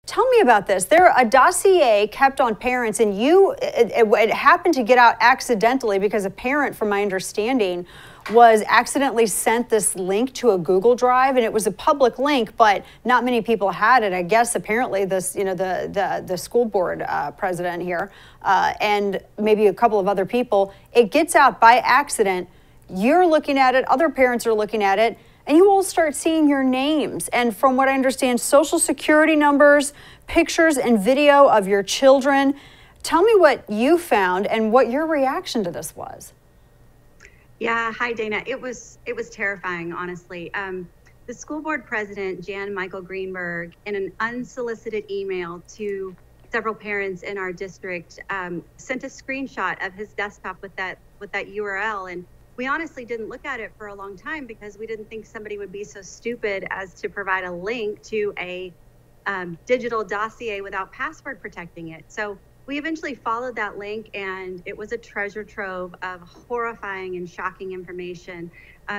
Tell me about this. A dossier kept on parents, and it happened to get out accidentally because a parent, from my understanding, was accidentally sent this link to a Google Drive, and it was a public link, but not many people had it. I guess apparently this, the school board president here, and maybe a couple of other people. It gets out by accident. You're looking at it. Other parents are looking at it. And you will start seeing your names. And from what I understand, social security numbers, pictures and video of your children. Tell me what you found and what your reaction to this was. Yeah, hi Dana. It was terrifying, honestly. The school board president, Jan Michael Greenberg, in an unsolicited email to several parents in our district, sent a screenshot of his desktop with that URL. And we honestly didn't look at it for a long time because we didn't think somebody would be so stupid as to provide a link to a digital dossier without password protecting it. So we eventually followed that link, and it was a treasure trove of horrifying and shocking information.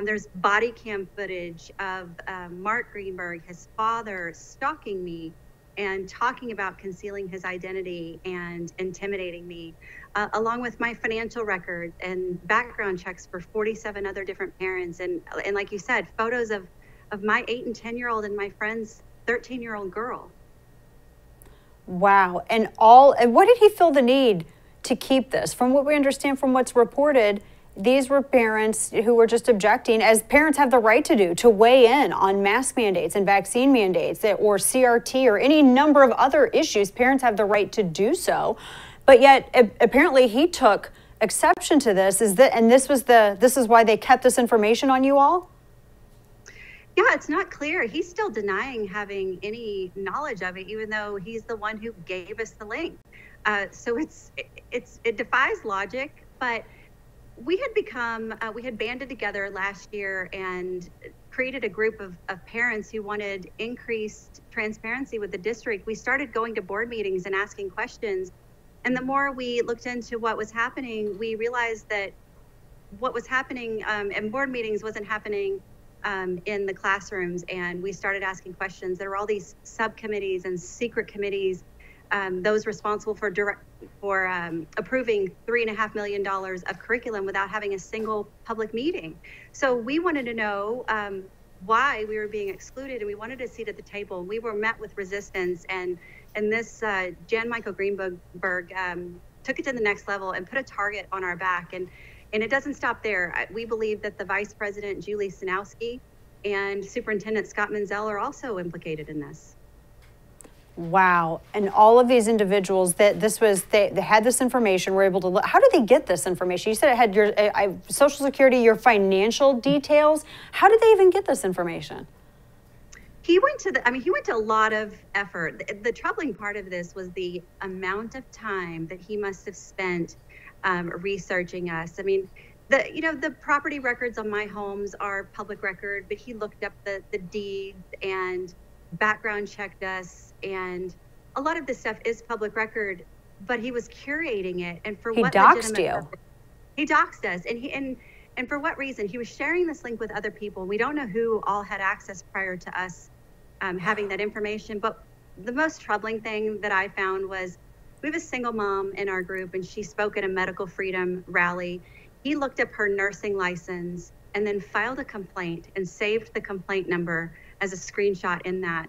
There's body cam footage of Mark Greenberg, his father, stalking me and talking about concealing his identity and intimidating me, along with my financial records and background checks for 47 other different parents. And like you said, photos of my 8 and 10-year-old and my friend's 13-year-old girl. Wow. And what did he feel the need to keep this? From what we understand from what's reported, these were parents who were just objecting, as parents have the right to do, to weigh in on mask mandates and vaccine mandates or CRT or any number of other issues. Parents have the right to do so. But yet, apparently, he took exception to this. This is why they kept this information on you all? Yeah, it's not clear. He's still denying having any knowledge of it, even though he's the one who gave us the link. So it defies logic. But we had banded together last year and created a group of parents who wanted increased transparency with the district. We started going to board meetings and asking questions. And the more we looked into what was happening, we realized that what was happening in board meetings wasn't happening in the classrooms. And we started asking questions. There were all these subcommittees and secret committees, those responsible for approving $3.5 million of curriculum without having a single public meeting. So we wanted to know why we were being excluded, and we wanted a seat at the table. We were met with resistance, and this Jan Michael Greenberg took it to the next level and put a target on our back. And it doesn't stop there. We believe that the Vice President, Julie Sanowski, and Superintendent Scott Menzel are also implicated in this. Wow. And all of these individuals they had this information, were able to how did they get this information? You said it had your Social Security, your financial details. How did they even get this information? He went to a lot of effort. The troubling part of this was the amount of time that he must have spent researching us. I mean, the property records on my homes are public record, but he looked up the deeds and background checked us, and a lot of this stuff is public record, but he was curating it. And for what legitimate purpose? He doxed us, and for what reason? He was sharing this link with other people. We don't know who all had access prior to us having that information. But the most troubling thing that I found was we have a single mom in our group, and she spoke at a medical freedom rally. He looked up her nursing license and then filed a complaint and saved the complaint number as a screenshot in that.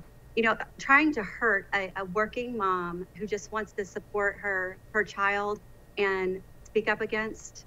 Trying to hurt a working mom who just wants to support her child and speak up against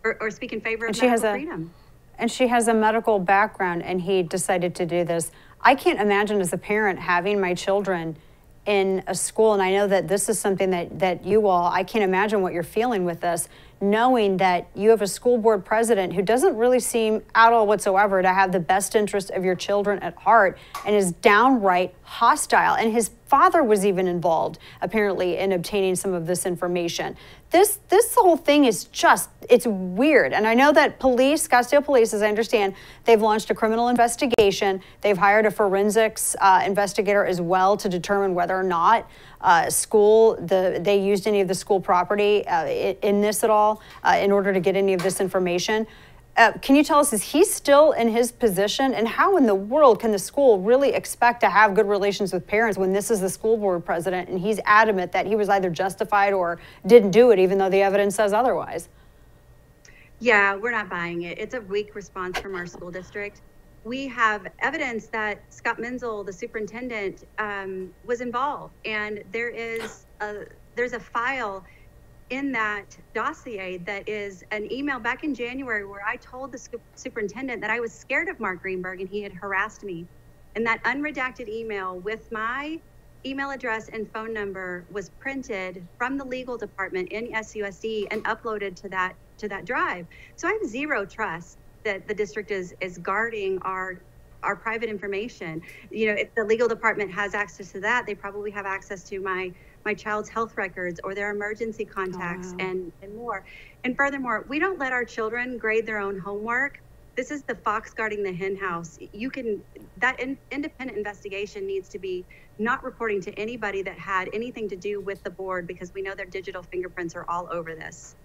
or speak in favor of medical freedom. And she has a medical background, and he decided to do this. I can't imagine as a parent having my children in a school, and I know that this is something that you all, I can't imagine what you're feeling with this, knowing that you have a school board president who doesn't really seem at all whatsoever to have the best interest of your children at heart and is downright hostile. And his father was even involved, apparently, in obtaining some of this information. This whole thing is just, it's weird. And I know that police, Scottsdale Police, as I understand, they've launched a criminal investigation. They've hired a forensics investigator as well to determine whether or not they used any of the school property in this at all in order to get any of this information. Can you tell us, is he still in his position? And how in the world can the school really expect to have good relations with parents when this is the school board president and he's adamant that he was either justified or didn't do it, even though the evidence says otherwise? Yeah, we're not buying it. It's a weak response from our school district. We have evidence that Scott Menzel, the superintendent, was involved, and there's a file in that dossier that is an email back in January where I told the superintendent that I was scared of Mark Greenberg and he had harassed me. And that unredacted email with my email address and phone number was printed from the legal department in SUSD and uploaded to that drive. So I have zero trust that the district is guarding our private information. You know, if the legal department has access to that, they probably have access to my child's health records or their emergency contacts. Oh, wow. and more. And furthermore, we don't let our children grade their own homework. This is the fox guarding the hen house. That independent investigation needs to be not reporting to anybody that had anything to do with the board, because we know their digital fingerprints are all over this.